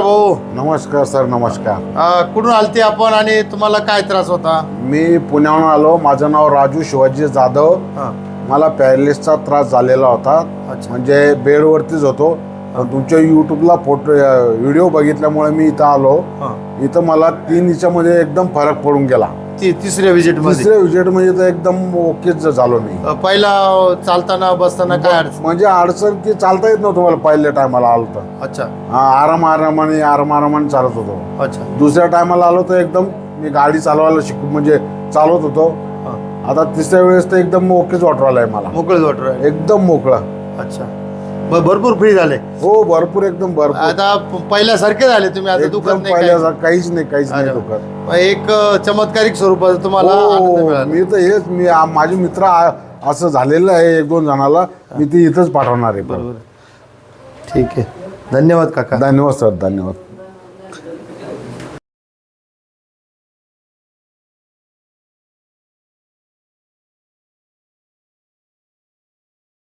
भाऊ. नमस्कार सर. नमस्कार. कुठून आलते आपण आणि तुम्हाला काय त्रास होता? मी पुण्याहून आलो. माझं नाव राजू शिवाजी जाधव. मला पॅरालिसचा त्रास झालेला होता. म्हणजे बेडवरतीच होतो. पण तुमच्या युट्यूबला फोटो व्हिडिओ बघितल्यामुळे मी इथं आलो. इथं मला 3 दिवसामध्ये एकदम फरक पडून गेला. तिसऱ्या विजिट मध्ये तर एकदम ओकेच झालो मी. पहिला चालताना बसताना काय अडचण? म्हणजे अडचण की चालता येत नव्हतं मला पहिल्या टायमाला आलो तर. अच्छा. आरामाने चालत होतो. अच्छा. दुसऱ्या टायमाला आलो तर एकदम मी गाडी चालवायला म्हणजे चालवत होतो. आता तिसऱ्या वेळेस तर एकदम ओकेच वाटवायला आहे मला. मोकळच वाटत एकदम मोकळा. अच्छा. भरपूर फ्री झाले? हो, भरपूर एकदम भरपूर. आता पहिल्यासारखे झाले तुम्ही? आता दुखत नाही? काहीच नाही दुखत. एक चमत्कारिक स्वरूपाचं तुम्हाला आनंद मिळाला. मी तर हेच माझे मित्र असं झालेलं आहे 1-2 जणाला. मी ते इथंच पाठवणार आहे. बरोबर. ठीक आहे. धन्यवाद काका. धन्यवाद सर. धन्यवाद.